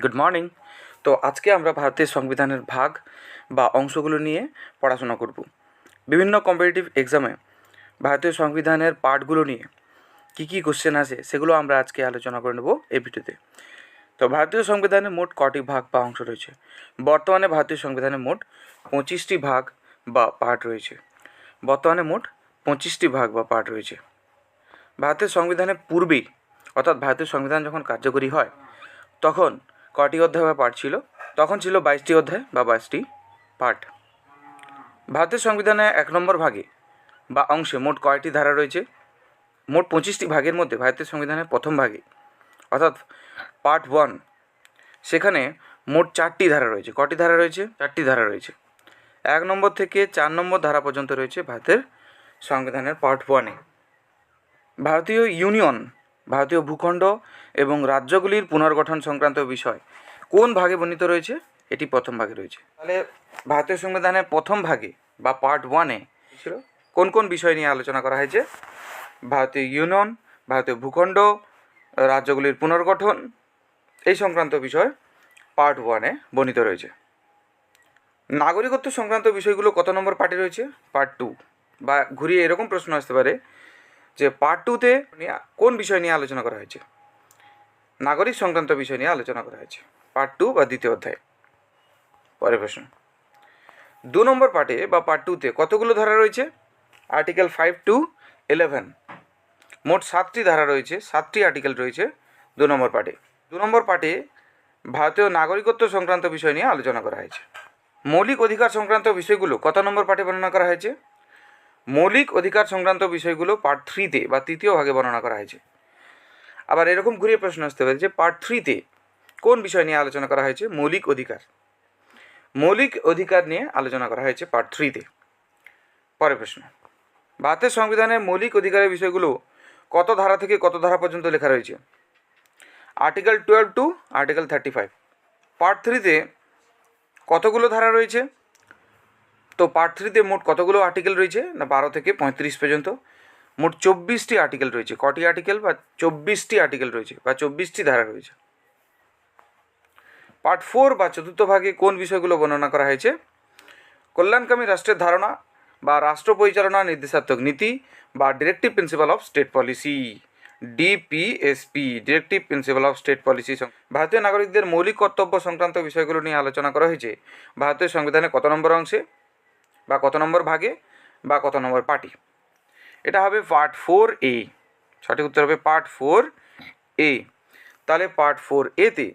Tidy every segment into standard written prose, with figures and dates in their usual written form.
Good morning. তো আজকে আমরা ভারতের সংবিধানের ভাগ বা অংশগুলো নিয়ে পড়াশোনা করব। বিভিন্ন কম্পিটিটিভ এক্সামে ভারতীয় সংবিধানের পার্টগুলো নিয়ে কী কী কোশ্চেন আসে সেগুলো আমরা আজকে আলোচনা করে নেব এই ভিডিওতে। তো ভারতীয় সংবিধানে মোট কটি ভাগ বা অংশ রয়েছে? বর্তমানে ভারতীয় সংবিধানে মোট 25টি ভাগ বা পার্ট রয়েছে। ভারতের সংবিধানের পূর্বেই, অর্থাৎ ভারতীয় সংবিধান যখন কার্যকরী হয় তখন কটি অধ্যায় বা পার্ট ছিল? তখন ছিল 22টি অধ্যায় বা 22টি পার্ট। ভারতের সংবিধানে 1 নম্বর ভাগে বা অংশে মোট কয়টি ধারা রয়েছে? মোট 25টি ভাগের মধ্যে ভারতের সংবিধানের প্রথম ভাগে, অর্থাৎ পার্ট 1, সেখানে মোট 4টি ধারা রয়েছে। কটি ধারা রয়েছে? 4টি ধারা রয়েছে। 1 নম্বর থেকে 4 নম্বর ধারা পর্যন্ত রয়েছে ভারতের সংবিধানের পার্ট 1-এ। ভারতীয় ইউনিয়ন, ভারতীয় ভূখণ্ড এবং রাজ্যগুলির পুনর্গঠন সংক্রান্ত বিষয় কোন ভাগে বর্ণিত রয়েছে? এটি প্রথম ভাগে রয়েছে। তাহলে ভারতীয় সংবিধানের প্রথম ভাগে বা পার্ট 1-এ ছিল কোন কোন বিষয় নিয়ে আলোচনা করা হয়েছে? ভারতীয় ইউনিয়ন, ভারতীয় ভূখণ্ড, রাজ্যগুলির পুনর্গঠন, এই সংক্রান্ত বিষয় পার্ট 1-এ বর্ণিত রয়েছে। নাগরিকত্ব সংক্রান্ত বিষয়গুলো কত নম্বর পার্টে রয়েছে? পার্ট 2। বা ঘুরিয়ে এরকম প্রশ্ন আসতে পারে যে পার্ট 2-তে কোন বিষয় নিয়ে আলোচনা করা হয়েছে? নাগরিক সংক্রান্ত বিষয় নিয়ে আলোচনা করা হয়েছে, পার্ট 2 বা দ্বিতীয় অধ্যায়। পরের প্রশ্ন, 2 নম্বর পার্টে বা পার্ট 2-তে কতগুলো ধারা রয়েছে? আর্টিকেল 5 to 11, মোট 7টি ধারা রয়েছে, 7টি আর্টিকেল রয়েছে 2 নম্বর পার্টে। 2 নম্বর পার্টে ভারতীয় নাগরিকত্ব সংক্রান্ত বিষয় নিয়ে আলোচনা করা হয়েছে। মৌলিক অধিকার সংক্রান্ত বিষয়গুলো কত নম্বর পার্টে বর্ণনা করা হয়েছে? মৌলিক অধিকার সংক্রান্ত বিষয়গুলো পার্ট 3-তে বা তৃতীয় ভাগে বর্ণনা করা হয়েছে। আবার এরকম ঘুরিয়ে প্রশ্ন আসতে পারে যে পার্ট 3-তে কোন বিষয় নিয়ে আলোচনা করা হয়েছে? মৌলিক অধিকার। মৌলিক অধিকার নিয়ে আলোচনা করা হয়েছে পার্ট 3-তে। পরের প্রশ্ন, ভারতের সংবিধানের মৌলিক অধিকারের বিষয়গুলো কত ধারা থেকে কত ধারা পর্যন্ত লেখা রয়েছে? Article 12 to article 35। পার্ট 3-তে কতগুলো ধারা রয়েছে? তো পার্ট 3-তে মোট কতগুলো আর্টিকেল রয়েছে? না 12 থেকে 35 পর্যন্ত মোট 24টি আর্টিকেল রয়েছে। কটি আর্টিকেল? বা 24টি আর্টিকেল রয়েছে বা 24টি ধারা রয়েছে। পার্ট 4 বা চতুর্থ ভাগে কোন বিষয়গুলো বর্ণনা করা হয়েছে? কল্যাণকামী রাষ্ট্রের ধারণা বা রাষ্ট্র পরিচালনা নির্দেশাত্মক নীতি বা directive principal of state policy, DPSP, directive principal of state policy. ভারতীয় নাগরিকদের মৌলিক কর্তব্য সংক্রান্ত বিষয়গুলো নিয়ে আলোচনা করা হয়েছে ভারতীয় সংবিধানের কত নম্বর অংশে বা কত নম্বর ভাগে বা কত নম্বর পার্টি? এটা হবে পার্ট 4A। সঠিক উত্তর হবে পার্ট 4A। তাহলে পার্ট 4A-তে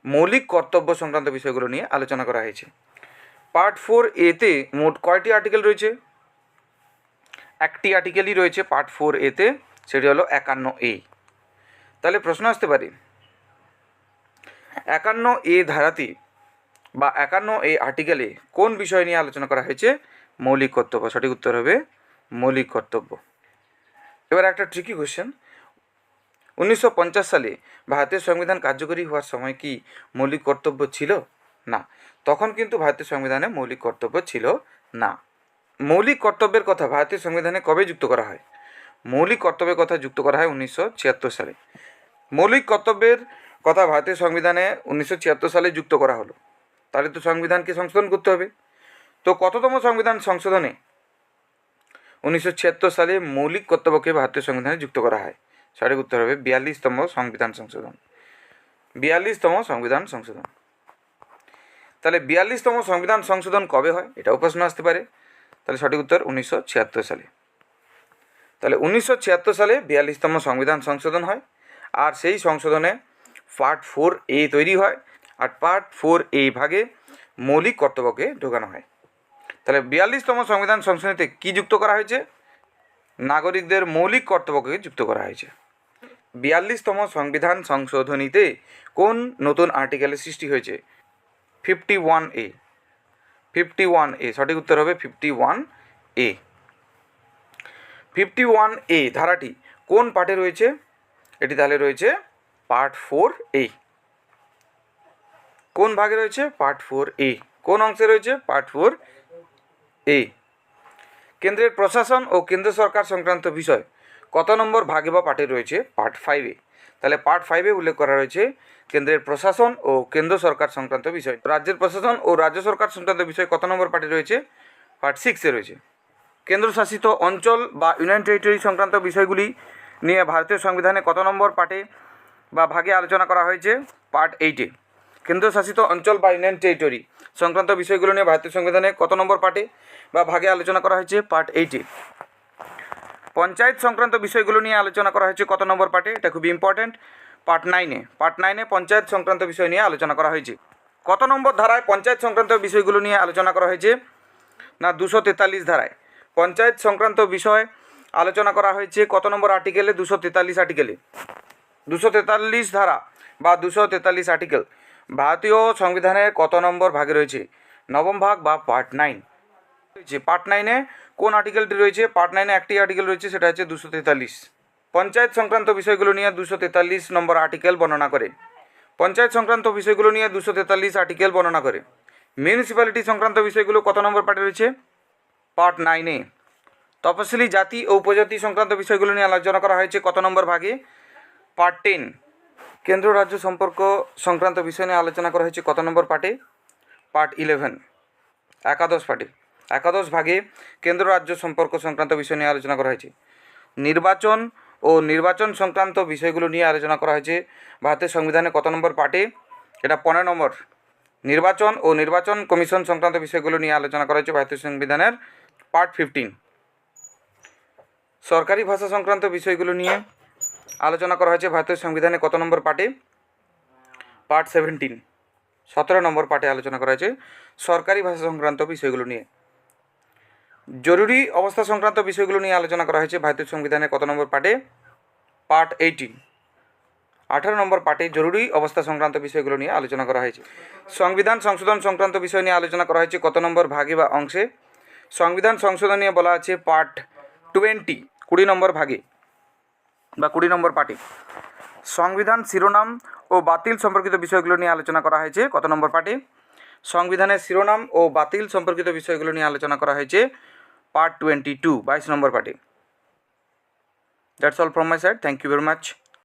মৌলিক কর্তব্য সংক্রান্ত বিষয়গুলো নিয়ে আলোচনা করা হয়েছে। পার্ট 4A-তে মোট কয়টি আর্টিকেল রয়েছে? একটি আর্টিকেলই রয়েছে পার্ট 4A-তে, সেটি হলো 51A। তাহলে প্রশ্ন আসতে পারে 51A ধারাতে বা 51A আর্টিকেলে কোন বিষয় নিয়ে আলোচনা করা হয়েছে? মৌলিক কর্তব্য। সঠিক উত্তর হবে মৌলিক কর্তব্য। এবার একটা ট্রিকি কোশ্চেন, 1950 সালে ভারতের সংবিধান কার্যকরী হওয়ার সময় কি মৌলিক কর্তব্য ছিল? না, তখন কিন্তু ভারতের সংবিধানে মৌলিক কর্তব্য ছিল না। মৌলিক কর্তব্যের কথা ভারতীয় সংবিধানে কবে যুক্ত করা হয়? মৌলিক কর্তব্যের কথা যুক্ত করা হয় 1976 সালে। মৌলিক কর্তব্যের কথা ভারতীয় সংবিধানে 1976 সালে যুক্ত করা হলো, তাহলে তো সংবিধানকে সংশোধন করতে হবে। তো কততম সংবিধান সংশোধনে 1976 সালে মৌলিক কর্তব্যকে ভারতীয় সংবিধানে যুক্ত করা হয়? সঠিক উত্তর হবে 42তম সংবিধান সংশোধন। 42তম সংবিধান সংশোধন। তাহলে 42তম সংবিধান সংশোধন কবে হয় এটাও প্রশ্ন আসতে পারে। তাহলে সঠিক উত্তর 1976 সালে। তাহলে 1976 সালে 42তম সংবিধান সংশোধন হয়, আর সেই সংশোধনে পার্ট 4A তৈরি হয়, আর পার্ট 4A ভাগে মৌলিক কর্তব্যকে ঢোকানো হয়। তাহলে 42তম সংবিধান সংশোধনীতে কী যুক্ত করা হয়েছে? নাগরিকদের মৌলিক কর্তব্যকে যুক্ত করা হয়েছে। 42তম সংবিধান সংশোধনীতে কোন নতুন আর্টিকেলের সৃষ্টি হয়েছে? 51A। 51A, সঠিক উত্তর হবে 51A। 51A ধারাটি কোন পার্টে রয়েছে? এটি তাহলে রয়েছে পার্ট 4A। কোন ভাগে রয়েছে? Part 4A। কোন অংশে রয়েছে? Part 4A। কেন্দ্রের প্রশাসন ও কেন্দ্র সরকার সংক্রান্ত বিষয় কত নম্বর ভাগে বা পার্টে রয়েছে? পার্ট 5-এ। তাহলে পার্ট 5-এ উল্লেখ করা রয়েছে কেন্দ্রের প্রশাসন ও কেন্দ্র সরকার সংক্রান্ত বিষয়। রাজ্যের প্রশাসন ও রাজ্য সরকার সংক্রান্ত বিষয় কত নম্বর পার্টে রয়েছে? পার্ট 6-এ রয়েছে। কেন্দ্রশাসিত অঞ্চল বা ইউনিয়ন টেরিটরি সংক্রান্ত বিষয়গুলি নিয়ে ভারতীয় সংবিধানে কত নম্বর পার্টে বা ভাগে আলোচনা করা হয়েছে? পার্ট 8-এ। কেন্দ্রশাসিত অঞ্চল বা ইউনিয়ন টেরিটরি সংক্রান্ত বিষয়গুলো নিয়ে ভারতীয় সংবিধানে কত নম্বর পার্টে বা ভাগে আলোচনা করা হয়েছে? পার্ট 8-এ। পঞ্চায়েত সংক্রান্ত বিষয়গুলো নিয়ে আলোচনা করা হয়েছে কত নম্বর পার্টে? এটা খুবই ইম্পর্ট্যান্ট, পার্ট 9-এ। পার্ট 9-এ পঞ্চায়েত সংক্রান্ত বিষয় নিয়ে আলোচনা করা হয়েছে। কত নম্বর ধারায় পঞ্চায়েত সংক্রান্ত বিষয়গুলো নিয়ে আলোচনা করা হয়েছে? না, 243 ধারায় পঞ্চায়েত সংক্রান্ত বিষয় আলোচনা করা হয়েছে কত নম্বর আর্টিকেলে? 243 আর্টিকেলে। 243 ধারা বা 243 আর্টিকেল ভারতীয় সংবিধানের কত নম্বর ভাগে রয়েছে? নবম ভাগ বা পার্ট 9 রয়েছে। পার্ট 9-এ কোন আর্টিকেলটি রয়েছে? পার্ট 9-এ একটি আর্টিকেল রয়েছে, সেটা হচ্ছে 243। পঞ্চায়েত সংক্রান্ত বিষয়গুলো নিয়ে 243 নম্বর আর্টিকেল বর্ণনা করে। পঞ্চায়েত সংক্রান্ত বিষয়গুলো নিয়ে 243 আর্টিকেল বর্ণনা করে। মিউনিসিপ্যালিটি সংক্রান্ত বিষয়গুলো কত নম্বর পার্টে রয়েছে? পার্ট 9-এ। তপশিলি জাতি ও উপজাতি সংক্রান্ত বিষয়গুলো নিয়ে আলোচনা করা হয়েছে কত নম্বর ভাগে? পার্ট 10। কেন্দ্র রাজ্য সম্পর্ক সংক্রান্ত বিষয় নিয়ে আলোচনা করা হয়েছে কত নম্বর পার্টে? পার্ট 11, একাদশ পার্টে। একাদশ ভাগে কেন্দ্র রাজ্য সম্পর্ক সংক্রান্ত বিষয় নিয়ে আলোচনা করা হয়েছে। নির্বাচন ও নির্বাচন সংক্রান্ত বিষয়গুলো নিয়ে আলোচনা করা হয়েছে ভারতের সংবিধানে কত নম্বর পার্টে? এটা 15 নম্বর। নির্বাচন ও নির্বাচন কমিশন সংক্রান্ত বিষয়গুলো নিয়ে আলোচনা করা হয়েছে ভারতীয় সংবিধানের পার্ট 15। সরকারি ভাষা সংক্রান্ত বিষয়গুলো নিয়ে আলোচনা করা হয়েছে ভারতীয় সংবিধানে কত নম্বর পার্টে? পার্ট 17, 17 নম্বর পার্টে আলোচনা করা হয়েছে সরকারি ভাষা সংক্রান্ত বিষয়গুলো নিয়ে। জরুরি অবস্থা সংক্রান্ত বিষয়গুলো নিয়ে আলোচনা করা হয়েছে ভারতীয় সংবিধানের কত নম্বর পার্টে? পার্ট 18, 18 নম্বর পার্টে জরুরি অবস্থা সংক্রান্ত বিষয়গুলো নিয়ে আলোচনা করা হয়েছে। সংবিধান সংশোধন সংক্রান্ত বিষয় নিয়ে আলোচনা করা হয়েছে কত নম্বর ভাগে বা অংশে? সংবিধান সংশোধন নিয়ে বলা আছে পার্ট 20, 20 নম্বর ভাগে বা 20 নম্বর পার্টে। সংবিধান শিরোনাম ও বাতিল সম্পর্কিত বিষয়গুলো নিয়ে আলোচনা করা হয়েছে কত নম্বর পার্টে? সংবিধানের শিরোনাম ও বাতিল সম্পর্কিত বিষয়গুলো নিয়ে আলোচনা করা হয়েছে পার্ট 22, 22 নম্বর পার্টে। That's all from my side. Thank you very much.